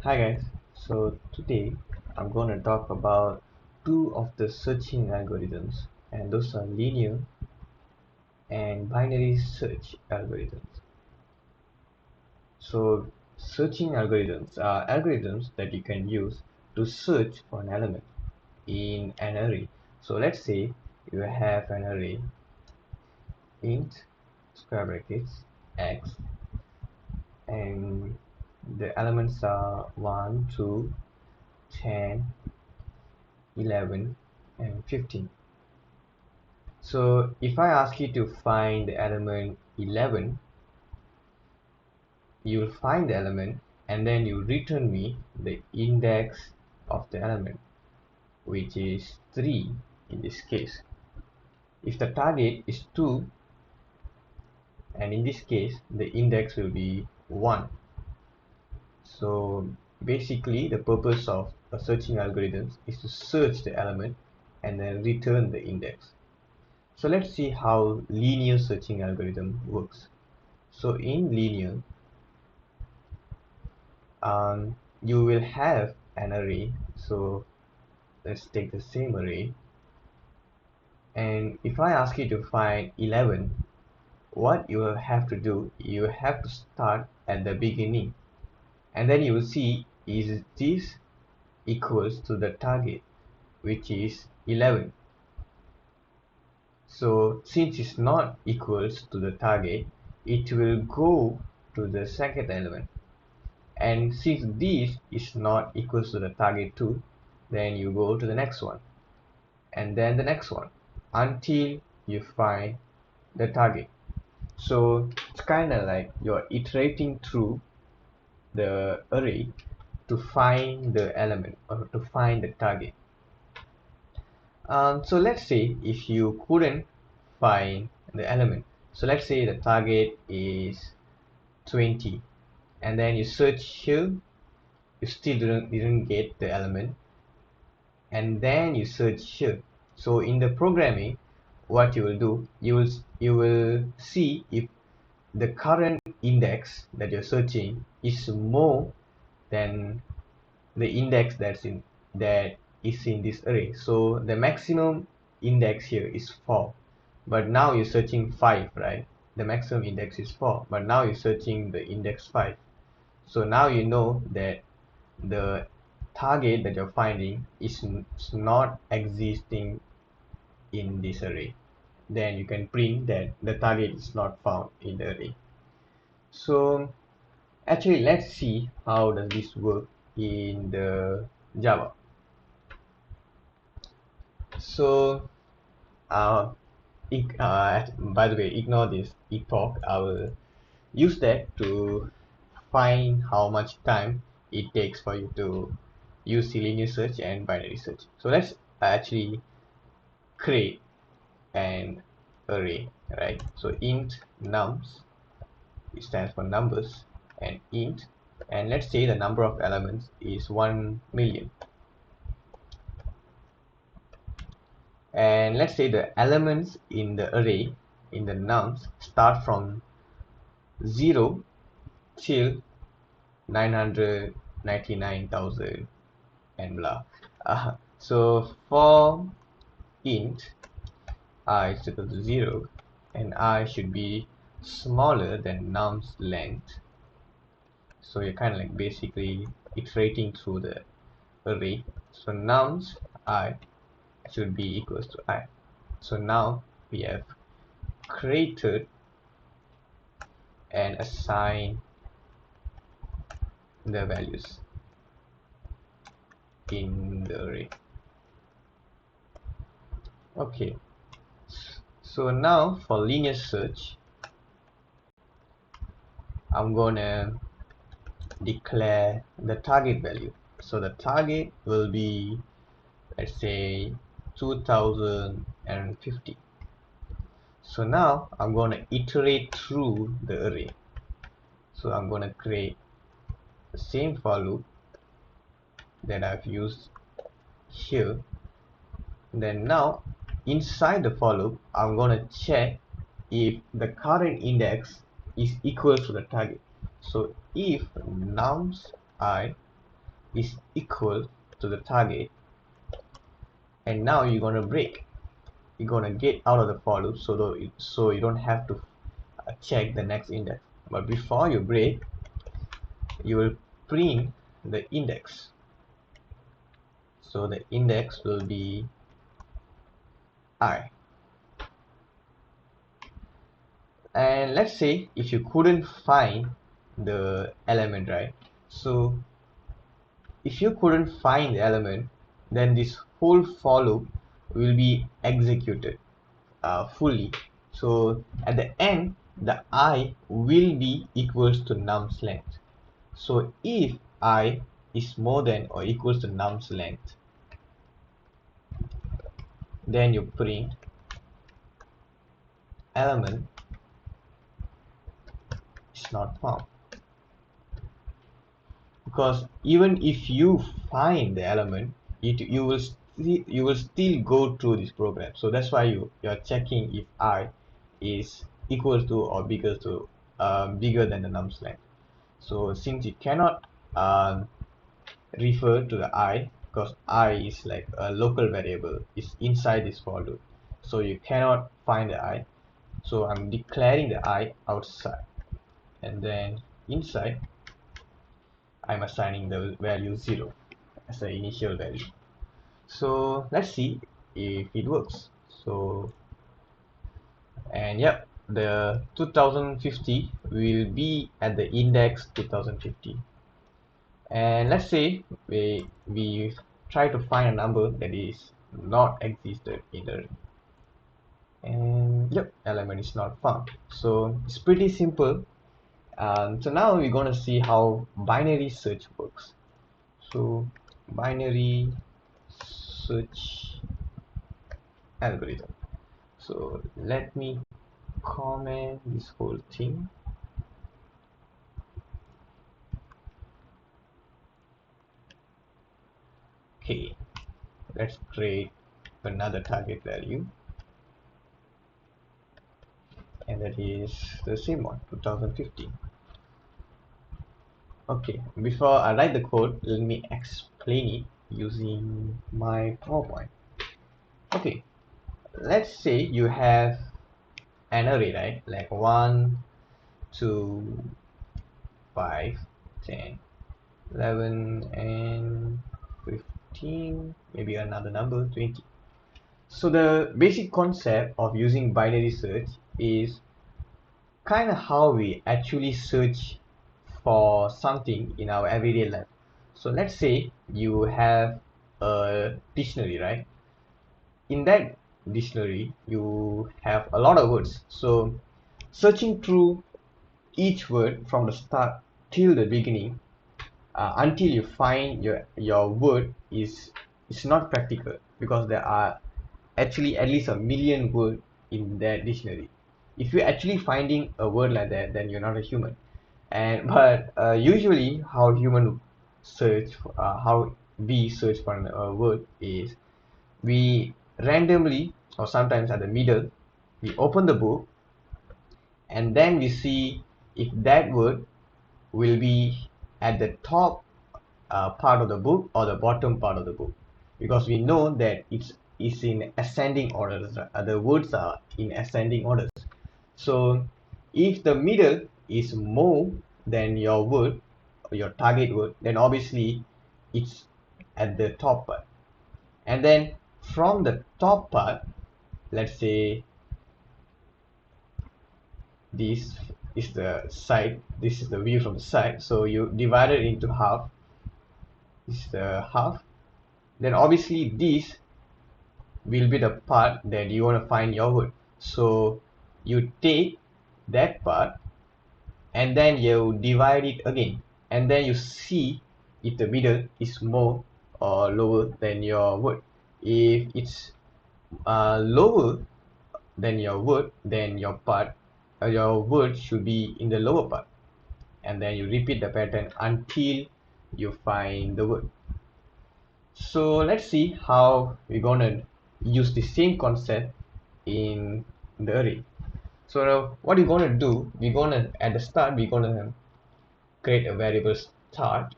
Hi guys, so today I'm going to talk about two of the searching algorithms, and those are linear and binary search algorithms. So searching algorithms are algorithms that you can use to search for an element in an array. So let's say you have an array int square brackets x, and the elements are 1, 2, 10, 11 and 15. So if I ask you to find the element 11, you will find the element and then you return me the index of the element, which is 3 in this case. If the target is 2, and in this case the index will be 1. So basically the purpose of a searching algorithm is to search the element and then return the index. So let's see how linear searching algorithm works. So in linear, you will have an array. So let's take the same array, and if I ask you to find 11, what you will have to do, you have to start at the beginning, and then you will see is this equals to the target, which is 11. So since it's not equals to the target, it will go to the second element, and since this is not equals to the target too, then you go to the next one and then the next one until you find the target. So it's kind of like you're iterating through the array to find the element or to find the target. So let's say if you couldn't find the element, so let's say the target is 20, and then you search here, you still didn't get the element, and then you search here. So in the programming, what you will do, you will see if the current index that you're searching is more than the index that is in this array. So the maximum index here is 4, but now you're searching 5, right? The maximum index is 4, but now you're searching the index 5. So now you know that the target that you're finding is not existing in this array. Then you can print that the target is not found in the array. So actually let's see how does this work in the Java. So by the way, ignore this epoch. I will use that to find how much time it takes for you to use linear search and binary search. So let's actually create an array, right? So int nums, it stands for numbers, and int, and let's say the number of elements is 1 million, and let's say the elements in the array in the nums start from 0 till 999,000 and blah. So for int I is equal to 0, and I should be smaller than num's length. So you're kind of like basically iterating through the array. So nums I should be equals to I. So now we have created and assigned the values in the array. Okay, so now for linear search, I'm gonna declare the target value. So the target will be, let's say, 2050. So now I'm going to iterate through the array. So I'm going to create the same for loop that I've used here. Then now inside the for loop, I'm going to check if the current index is equal to the target. So if nums I is equal to the target, and now you're gonna break. You're gonna get out of the for loop, so you don't have to check the next index. But before you break, you will print the index. So the index will be I. And let's say if you couldn't find the element, right? So if you couldn't find the element, then this whole for loop will be executed fully. So at the end, the I will be equals to num's length. So if I is more than or equals to num's length, then you print element is not found. Because even if you find the element, you will still go through this program. So that's why you're checking if I is equal to or bigger than the num's length. So since you cannot refer to the I, because I is like a local variable, is inside this for loop, so you cannot find the I. So I'm declaring the I outside, and then inside I'm assigning the value 0 as the initial value. So let's see if it works. So, and yep, the 2050 will be at the index 2050. And let's say we try to find a number that is not existed in the array, and yep, element is not found. So it's pretty simple. So now we're going to see how binary search works. So binary search algorithm. So let me comment this whole thing. Okay, let's create another target value, and that is the same one, 2015. Okay, before I write the code, let me explain it using my PowerPoint. Okay, let's say you have an array, right? Like 1, 2, 5, 10, 11, and 15, maybe another number, 20. So the basic concept of using binary search is kind of how we actually search for something in our everyday life. So let's say you have a dictionary, right? In that dictionary you have a lot of words, so searching through each word from the start till the beginning, until you find your word is not practical, because there are actually at least a million words in that dictionary. If you're actually finding a word like that, then you're not a human. And but usually how human search how we search for a word is we randomly, or sometimes at the middle, we open the book, and then we see if that word will be at the top part of the book or the bottom part of the book, because we know that it's in ascending orders. The words are in ascending orders. So if the middle is more than your word, your target word, then obviously it's at the top part. And then from the top part, let's say this is the side, this is the view from the side, so you divide it into half. This is the half. Then obviously this will be the part that you want to find your word. So you take that part and then you divide it again, and then you see if the middle is more or lower than your word. If it's lower than your word, then your word should be in the lower part, and then you repeat the pattern until you find the word. So let's see how we're gonna use the same concept in the array. So now what we're gonna do, at the start we're gonna create a variable start,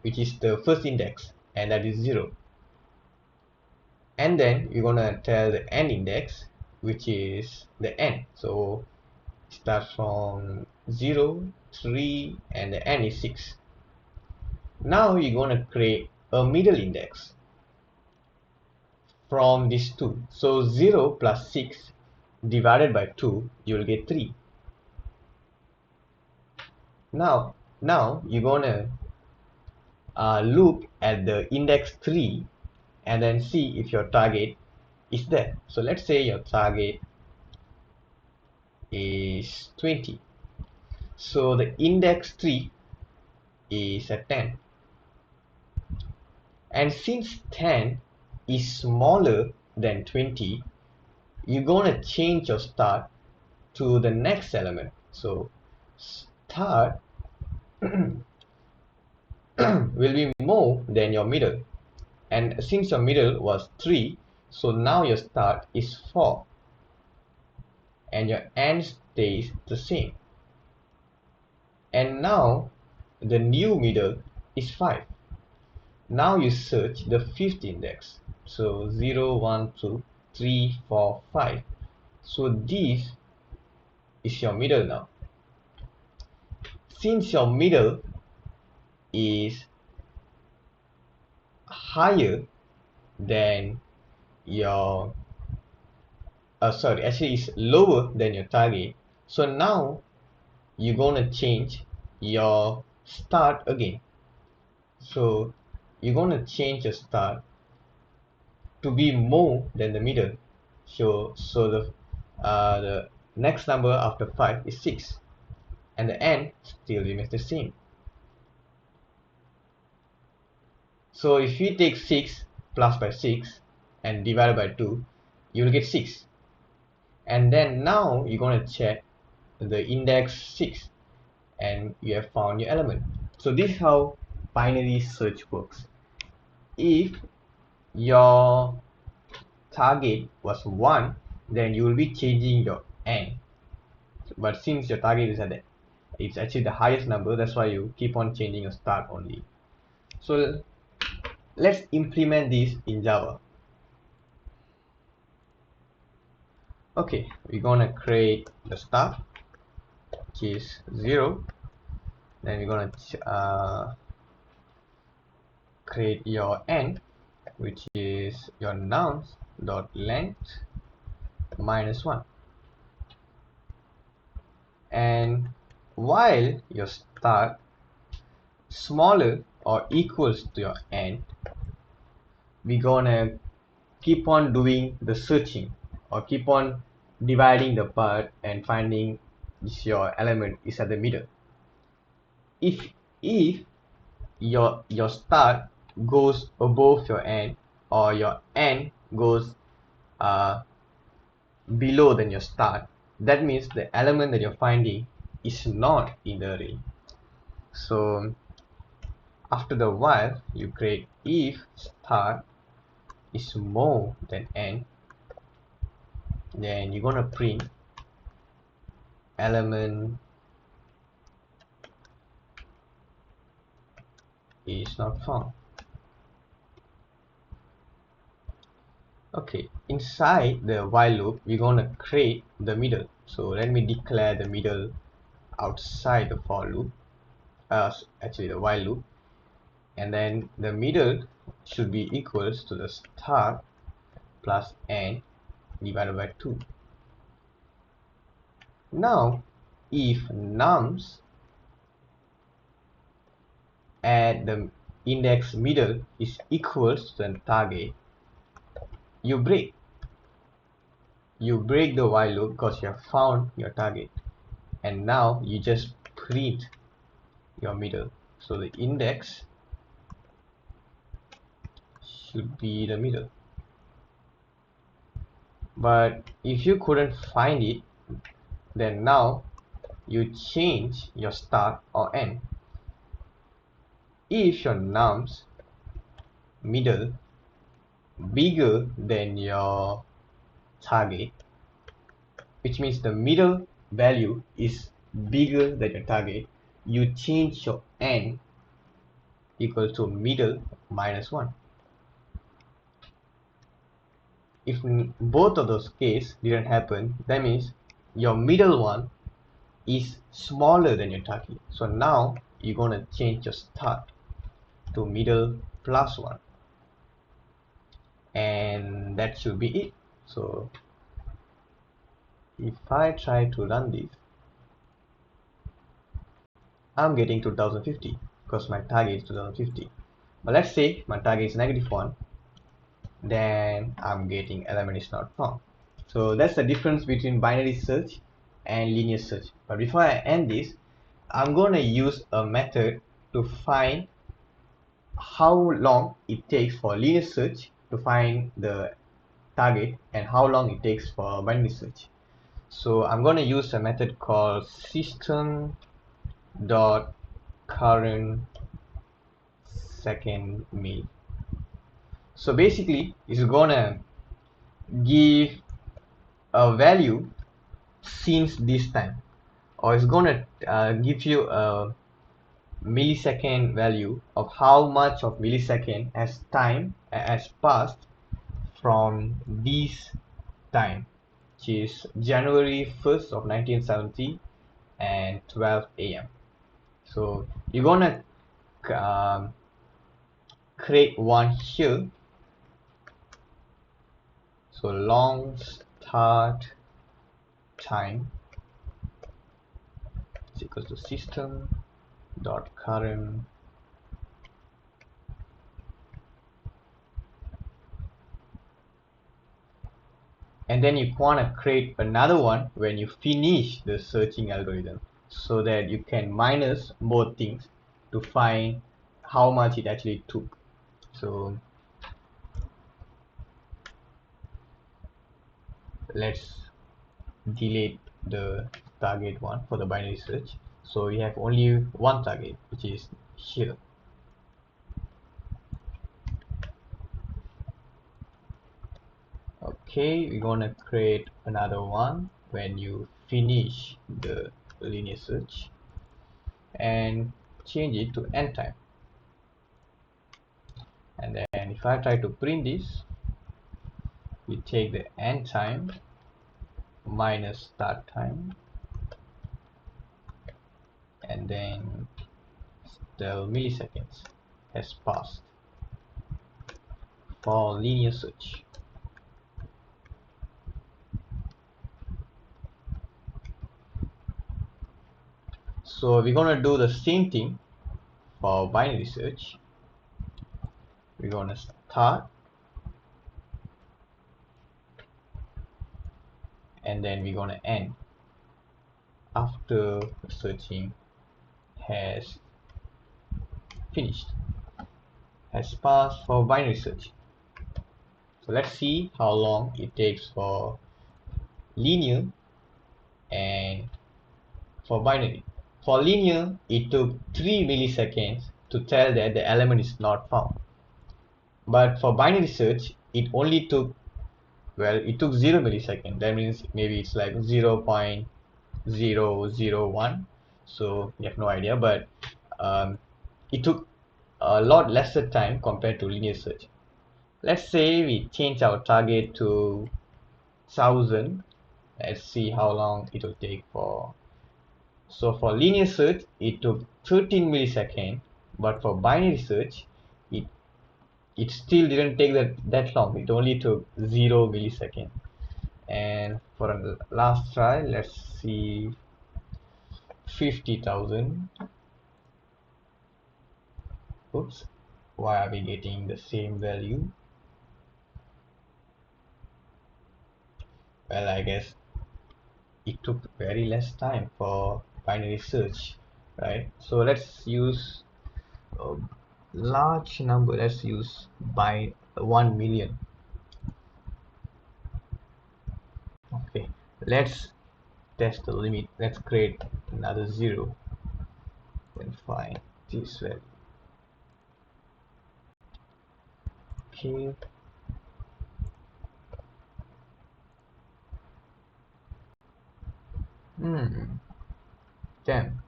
which is the first index, and that is 0. And then you're gonna tell the end index, which is the n. So start from 0, 3, and the n is 6. Now you're gonna create a middle index from these two. So 0 plus 6 divided by 2, you'll get 3. Now you're gonna look at the index 3 and then see if your target is there. So let's say your target is 20. So the index 3 is at 10. And since 10 is smaller than 20, you're gonna change your start to the next element. So start will be more than your middle. And since your middle was 3, so now your start is 4. And your end stays the same. And now the new middle is 5. Now you search the fifth index. So 0, 1, 2, 3, 4, 5. So this is your middle now. Since your middle is higher than your actually is lower than your target, so now you're gonna change your start again. So you're gonna change your start to be more than the middle. So the next number after 5 is 6, and the n still remains the same. So if you take 6 plus by 6 and divide by 2, you will get 6. And then now you're going to check the index 6 and you have found your element. So this is how binary search works. If your target was 1, then you will be changing your n. But since your target is at that, it's actually the highest number, that's why you keep on changing your start only. So let's implement this in Java. Okay, we're gonna create the start, which is 0. Then we're gonna create your end, which is your nums dot length -1. And while your start smaller or equals to your end, we're gonna keep on doing the searching or keep on dividing the part and finding if your element is at the middle. If your start goes above your end or your end goes below than your start, that means the element that you're finding is not in the array. So after the while, you create if start is more than end, then you're gonna print element is not found. Okay, inside the while loop, we're gonna create the middle. So let me declare the middle outside the for loop, actually the while loop, and then the middle should be equals to the start plus n divided by 2. Now if nums at the index middle is equals to the target, you break the while loop because you have found your target, and now you just print your middle. So the index should be the middle. But if you couldn't find it, then now you change your start or end. If your nums middle bigger than your target, which means the middle value is bigger than your target, you change your end equal to middle minus 1. If both of those cases didn't happen, that means your middle one is smaller than your target. So now you're gonna change your start to middle plus 1, and that should be it. So if I try to run this, I'm getting 2050 because my target is 2050. But let's say my target is -1, then I'm getting element is not found. So that's the difference between binary search and linear search. But before I end this, I'm gonna use a method to find how long it takes for linear search to find the target and how long it takes for binary search. So I'm going to use a method called system.current second mil. So basically it's going to give a value since this time, or it's going to give you a millisecond value of how much of millisecond has passed from this time, which is January 1st of 1970 and 12 a.m. So you're gonna create one here. So long start time is equal to system dot current and then you want to create another one when you finish the searching algorithm, so that you can minus both things to find how much it actually took. So let's delete the target one for the binary search, so we have only one target, which is here. Okay, we're gonna create another one when you finish the linear search and change it to end time. And then if I try to print this, we take the end time minus start time, and then the milliseconds has passed for linear search. So we're gonna do the same thing for binary search. We're gonna start and then we're gonna end after the searching has finished, has passed for binary search. So let's see how long it takes for linear and for binary. For linear, it took 3 milliseconds to tell that the element is not found. But for binary search, it only took, well, it took 0 milliseconds. That means maybe it's like 0.001. So you have no idea, but it took a lot lesser time compared to linear search. Let's say we change our target to 1000. Let's see how long it will take for. So for linear search, it took 13 milliseconds, but for binary search, it still didn't take that long. It only took 0 millisecond. And for a last try, let's see 50,000. Oops, why are we getting the same value? Well, I guess it took very less time for binary search, right? So let's use a large number. Let's use by 1 million. Okay, let's test the limit. Let's create another 0 and find this value. Okay, damn,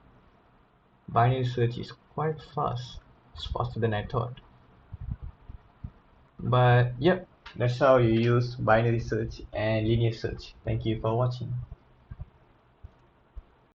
binary search is quite fast. It's faster than I thought. But yep, that's how you use binary search and linear search. Thank you for watching.